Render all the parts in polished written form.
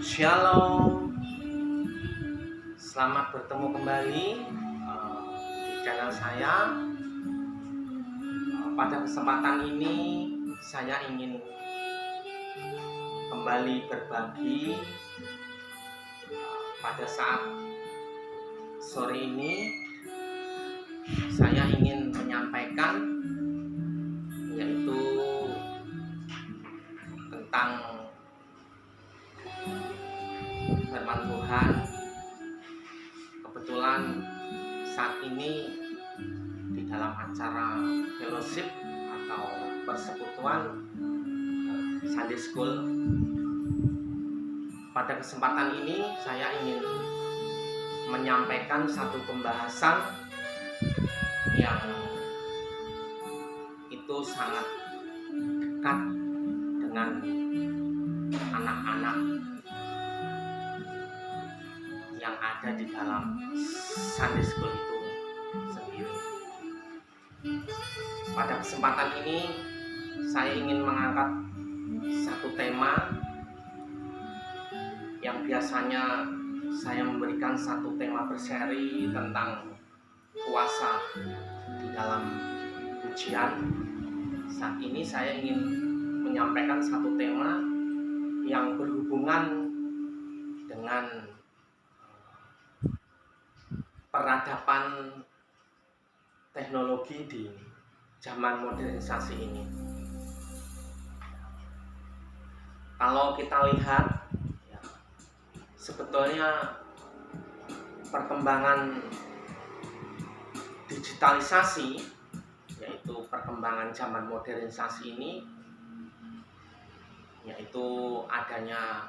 Shalom, selamat bertemu kembali di channel saya. Pada kesempatan ini saya ingin kembali berbagi pada saat sore ini. Saya ingin menyampaikan yaitu tentang firman Tuhan. Kebetulan saat ini di dalam acara fellowship atau persekutuan Sunday School. Pada kesempatan ini saya ingin menyampaikan satu pembahasan yang itu sangat dekat dengan anak-anak yang ada di dalam Sunday School itu sendiri. Pada kesempatan ini saya ingin mengangkat satu tema yang biasanya saya memberikan satu tema berseri tentang kuasa di dalam ujian. Saat ini saya ingin menyampaikan satu tema yang berhubungan dengan peradaban teknologi di zaman modernisasi ini. Kalau kita lihat, sebetulnya perkembangan digitalisasi, yaitu perkembangan zaman modernisasi ini, yaitu adanya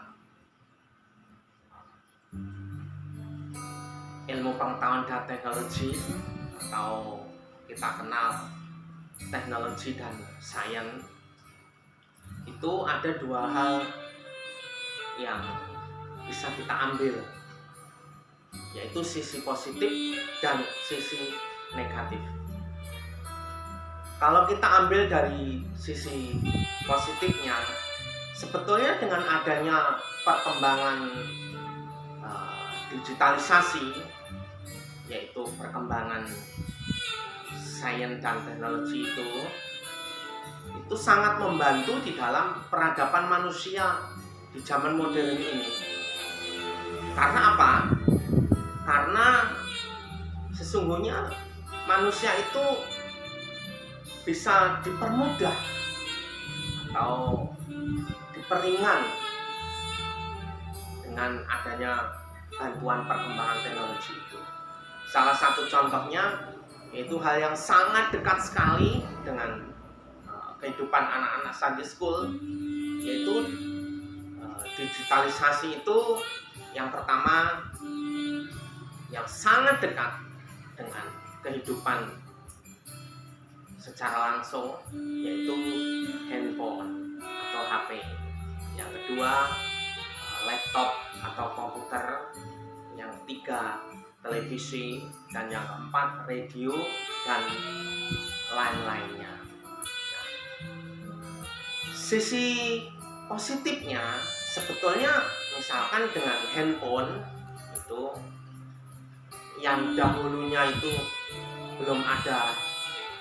ilmu pengetahuan dan teknologi, atau kita kenal teknologi dan sains. Itu ada dua hal yang bisa kita ambil, yaitu sisi positif dan sisi negatif. Kalau kita ambil dari sisi positifnya, sebetulnya dengan adanya perkembangan digitalisasi, yaitu perkembangan sains dan teknologi itu sangat membantu di dalam peradaban manusia di zaman modern ini. Karena apa? Karena sesungguhnya manusia itu bisa dipermudah atau diperingan dengan adanya bantuan perkembangan teknologi itu. Salah satu contohnya yaitu hal yang sangat dekat sekali dengan kehidupan anak-anak Sunday School, yaitu digitalisasi itu yang pertama yang sangat dekat dengan kehidupan secara langsung, yaitu handphone atau HP. Yang kedua, laptop atau komputer. Yang tiga, televisi. Dan yang keempat, radio dan lain-lainnya. Sisi positifnya sebetulnya misalkan dengan handphone itu, yang dahulunya itu belum ada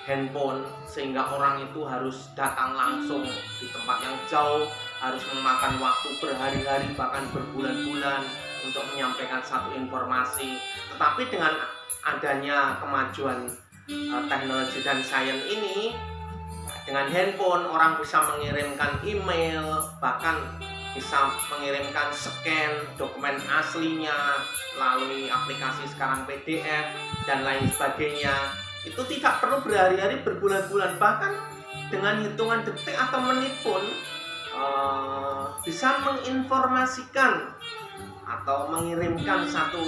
handphone sehingga orang itu harus datang langsung di tempat yang jauh, harus memakan waktu berhari-hari bahkan berbulan-bulan untuk menyampaikan satu informasi. Tetapi dengan adanya kemajuan teknologi dan sains ini, dengan handphone orang bisa mengirimkan email, bahkan bisa mengirimkan scan dokumen aslinya melalui aplikasi sekarang PDF dan lain sebagainya. Itu tidak perlu berhari-hari, berbulan-bulan, bahkan dengan hitungan detik atau menit pun bisa menginformasikan atau mengirimkan satu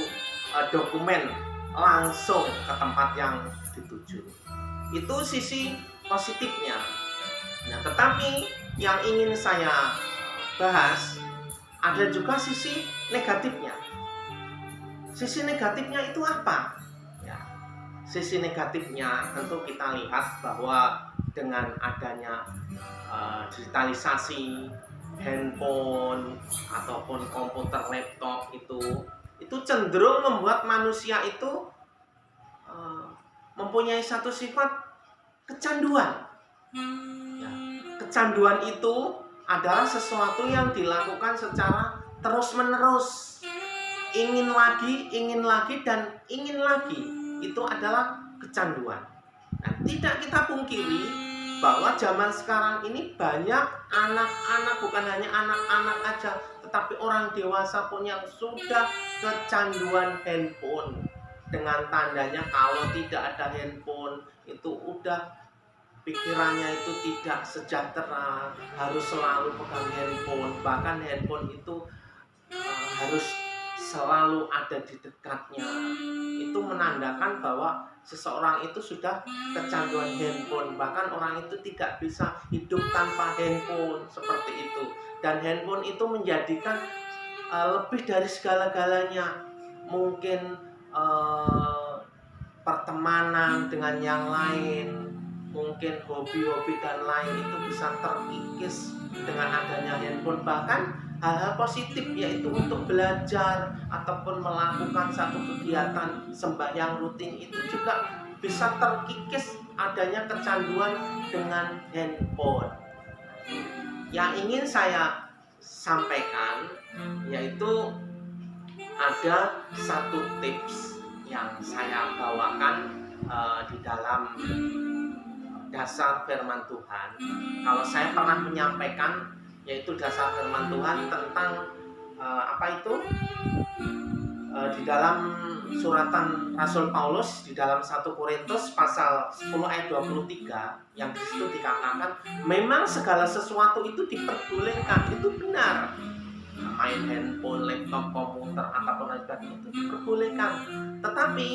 dokumen langsung ke tempat yang dituju. Itu sisi positifnya. Nah, tetapi yang ingin saya bahas ada juga sisi negatifnya. Sisi negatifnya itu apa? Ya, sisi negatifnya tentu kita lihat bahwa dengan adanya digitalisasi handphone ataupun komputer, laptop itu cenderung membuat manusia itu mempunyai satu sifat kecanduan. Ya, kecanduan itu adalah sesuatu yang dilakukan secara terus-menerus. Ingin lagi, dan ingin lagi. Itu adalah kecanduan. Nah, tidak kita pungkiri bahwa zaman sekarang ini banyak anak-anak, bukan hanya anak-anak aja, tetapi orang dewasa pun yang sudah kecanduan handphone. Dengan tandanya kalau tidak ada handphone itu udah pikirannya itu tidak sejahtera, harus selalu pegang handphone, bahkan handphone itu harus selalu ada di dekatnya. Itu menandakan bahwa seseorang itu sudah kecanduan handphone, bahkan orang itu tidak bisa hidup tanpa handphone, seperti itu. Dan handphone itu menjadikan lebih dari segala-galanya, mungkin pertemanan dengan yang lain, mungkin hobi-hobi dan lain itu bisa terkikis dengan adanya handphone. Bahkan hal-hal positif, yaitu untuk belajar ataupun melakukan satu kegiatan sembahyang rutin, itu juga bisa terkikis adanya kecanduan dengan handphone. Yang ingin saya sampaikan yaitu ada satu tips yang saya bawakan di dalam dasar firman Tuhan. Kalau saya pernah menyampaikan, yaitu dasar firman Tuhan tentang di dalam suratan Rasul Paulus di dalam 1 Korintus pasal 10 ayat 23, yang di situ dikatakan memang segala sesuatu itu diperbolehkan. Itu benar. Main handphone, laptop, komputer, ataupun sebagainya itu diperbolehkan. Tetapi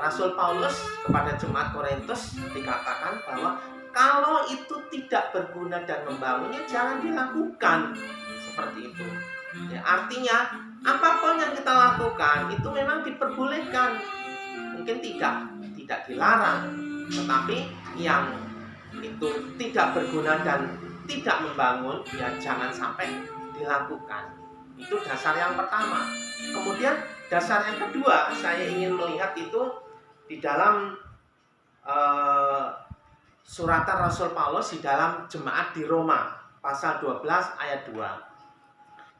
Rasul Paulus kepada jemaat Korintus dikatakan bahwa kalau itu tidak berguna dan membangunnya, jangan dilakukan. Seperti itu. Ya, artinya apapun yang kita lakukan itu memang diperbolehkan. Mungkin tidak dilarang, tetapi yang itu tidak berguna dan tidak membangun, ya jangan sampai dilakukan. Itu dasar yang pertama. Kemudian dasar yang kedua, saya ingin melihat itu di dalam suratan Rasul Paulus di dalam jemaat di Roma pasal 12 ayat 2.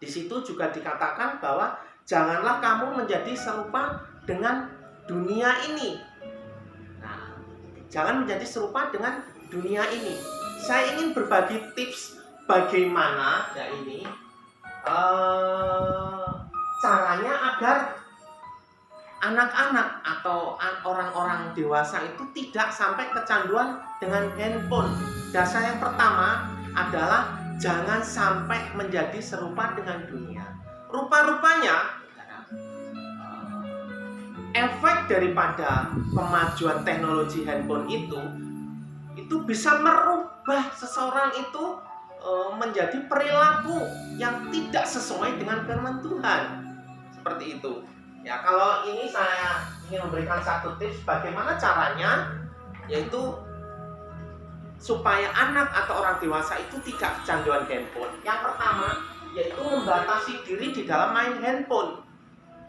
Di situ juga dikatakan bahwa janganlah kamu menjadi serupa dengan dunia ini. Nah, jangan menjadi serupa dengan dunia ini. Saya ingin berbagi tips bagaimana ya ini caranya agar anak-anak atau orang-orang dewasa itu tidak sampai kecanduan dengan handphone. Dasar yang pertama adalah jangan sampai menjadi serupa dengan dunia. Rupa-rupanya efek daripada kemajuan teknologi handphone itu bisa merubah seseorang itu menjadi perilaku yang tidak sesuai dengan firman Tuhan. Seperti itu. Ya, kalau ini saya ingin memberikan satu tips bagaimana caranya, yaitu supaya anak atau orang dewasa itu tidak kecanduan handphone. Yang pertama, yaitu membatasi diri di dalam main handphone.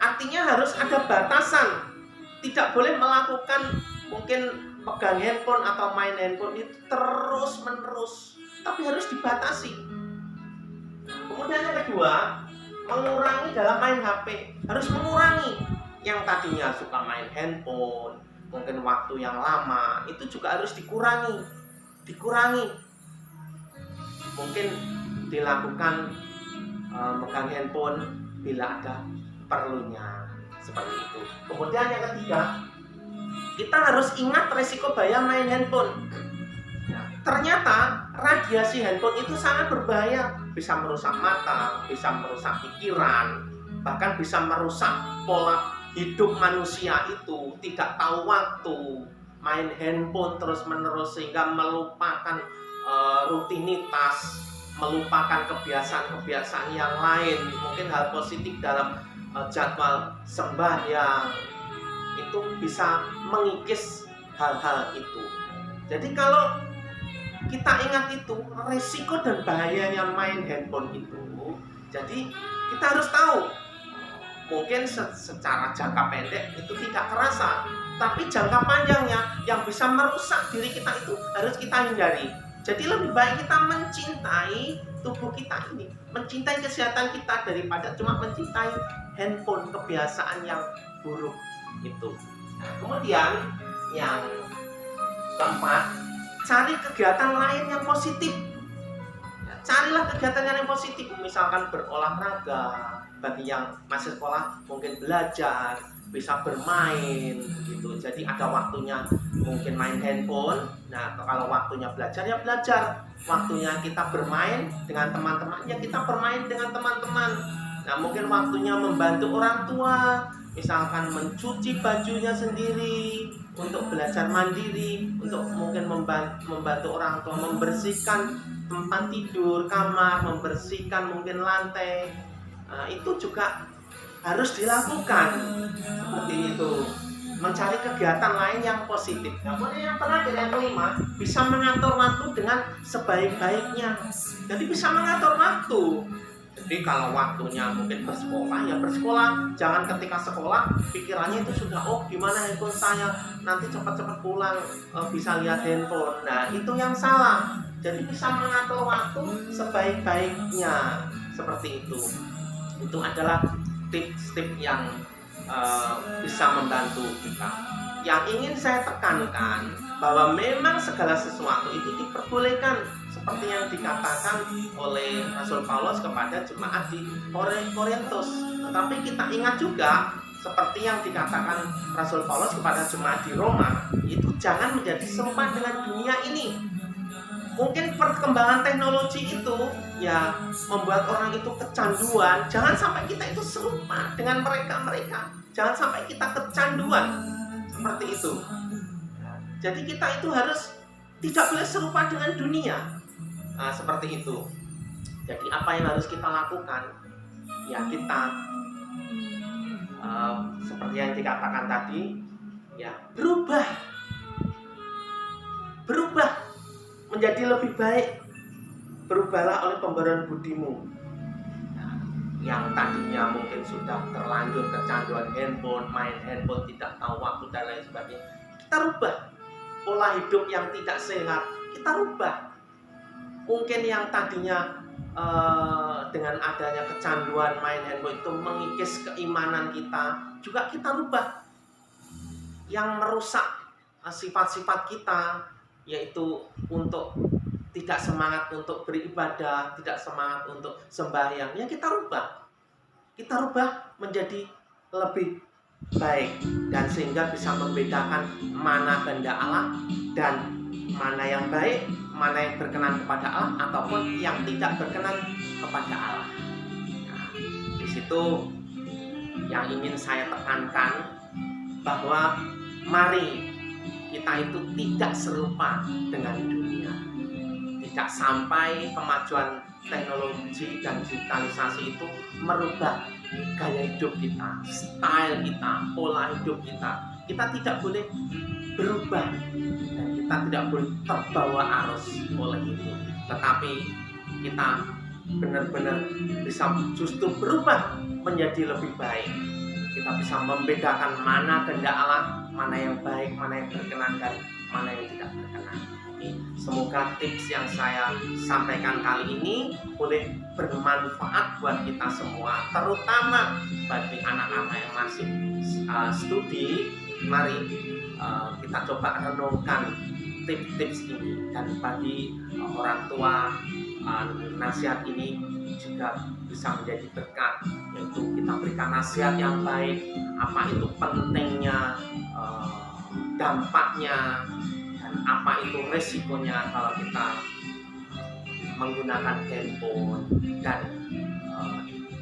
Artinya harus ada batasan. Tidak boleh melakukan mungkin pegang handphone atau main handphone itu terus-menerus, tapi harus dibatasi. Kemudian yang kedua, mengurangi dalam main HP. Harus mengurangi. Yang tadinya suka main handphone, mungkin waktu yang lama, itu juga harus dikurangi. Mungkin dilakukan megang handphone bila ada perlunya. Seperti itu. Kemudian yang ketiga, kita harus ingat resiko bahaya main handphone. Ternyata radiasi handphone itu sangat berbahaya. Bisa merusak mata, bisa merusak pikiran, bahkan bisa merusak pola hidup manusia itu. Tidak tahu waktu, main handphone terus-menerus sehingga melupakan rutinitas, melupakan kebiasaan-kebiasaan yang lain. Mungkin hal positif dalam jadwal sembahyang itu bisa mengikis hal-hal itu. Jadi kalau kita ingat itu resiko dan bahayanya main handphone itu. Jadi kita harus tahu, mungkin secara jangka pendek itu tidak terasa, tapi jangka panjangnya yang bisa merusak diri kita itu harus kita hindari. Jadi lebih baik kita mencintai tubuh kita ini, mencintai kesehatan kita daripada cuma mencintai handphone, kebiasaan yang buruk itu. Nah, kemudian yang keempat, cari kegiatan lain yang positif. Carilah kegiatan yang positif, misalkan berolahraga, bagi yang masih sekolah mungkin belajar, bisa bermain gitu. Jadi ada waktunya mungkin main handphone. Nah, kalau waktunya belajar ya belajar, waktunya kita bermain dengan teman-teman ya kita bermain dengan teman-teman. Nah, mungkin waktunya membantu orang tua, misalkan mencuci bajunya sendiri, untuk belajar mandiri, untuk mungkin membantu orang tua membersihkan tempat tidur, kamar, membersihkan mungkin lantai. Nah, itu juga harus dilakukan seperti itu, mencari kegiatan lain yang positif. Kemudian yang terakhir, yang kelima, bisa mengatur waktu dengan sebaik-baiknya. Jadi bisa mengatur waktu. Jadi kalau waktunya mungkin bersekolah ya bersekolah, jangan ketika sekolah pikirannya itu sudah gimana handphone saya, nanti cepat-cepat pulang bisa lihat handphone. Nah, itu yang salah. Jadi bisa mengatur waktu sebaik-baiknya seperti itu. Itu adalah tips-tips yang bisa membantu kita. Yang ingin saya tekankan bahwa memang segala sesuatu itu diperbolehkan, seperti yang dikatakan oleh Rasul Paulus kepada jemaat di Korintus. Tetapi kita ingat juga seperti yang dikatakan Rasul Paulus kepada jemaat di Roma, itu jangan menjadi serupa dengan dunia ini. Mungkin perkembangan teknologi itu ya membuat orang itu kecanduan. Jangan sampai kita itu serupa dengan mereka. Jangan sampai kita kecanduan seperti itu. Jadi kita itu harus tidak boleh serupa dengan dunia. Nah, seperti itu. Jadi apa yang harus kita lakukan? Ya kita seperti yang dikatakan tadi, ya berubah menjadi lebih baik. Berubahlah oleh pemberian budimu. Nah, yang tadinya mungkin sudah terlanjur kecanduan handphone, main handphone, tidak tahu waktu dan lain sebagainya, kita rubah. Pola hidup yang tidak sehat kita rubah. Mungkin yang tadinya dengan adanya kecanduan main handphone itu mengikis keimanan kita, juga kita rubah. Yang merusak sifat-sifat kita, yaitu untuk tidak semangat untuk beribadah, tidak semangat untuk sembahyang, ya kita rubah menjadi lebih baik, dan sehingga bisa membedakan mana kehendak Allah dan mana yang baik, mana yang berkenan kepada Allah ataupun yang tidak berkenan kepada Allah. Nah, di situ yang ingin saya tekankan bahwa mari kita itu tidak serupa dengan dunia. Tidak sampai kemajuan teknologi dan digitalisasi itu merubah gaya hidup kita, style kita, pola hidup kita. Kita tidak boleh berubah dan kita tidak boleh terbawa arus oleh itu. Tetapi kita benar-benar bisa justru berubah menjadi lebih baik. Kita bisa membedakan mana kehendak Allah, mana yang baik, mana yang berkenan, dan mana yang tidak berkenan. Semoga tips yang saya sampaikan kali ini boleh bermanfaat buat kita semua, terutama bagi anak-anak yang masih studi. Mari kita coba renungkan tips-tips ini, dan bagi orang tua nasihat ini juga bisa menjadi berkat, yaitu kita berikan nasihat yang baik, apa itu pentingnya, dampaknya, dan apa itu resikonya kalau kita menggunakan handphone dan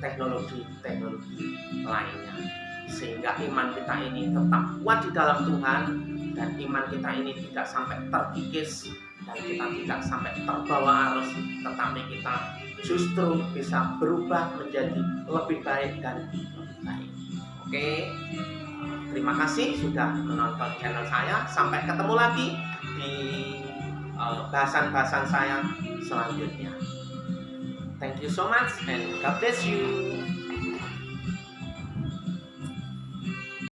teknologi lainnya, sehingga iman kita ini tetap kuat di dalam Tuhan, dan iman kita ini tidak sampai terkikis, dan kita tidak sampai terbawa arus, tetapi kita justru bisa berubah menjadi lebih baik dan lebih baik. Oke, terima kasih sudah menonton channel saya. Sampai ketemu lagi di bahasan-bahasan saya selanjutnya. Thank you so much and God bless you.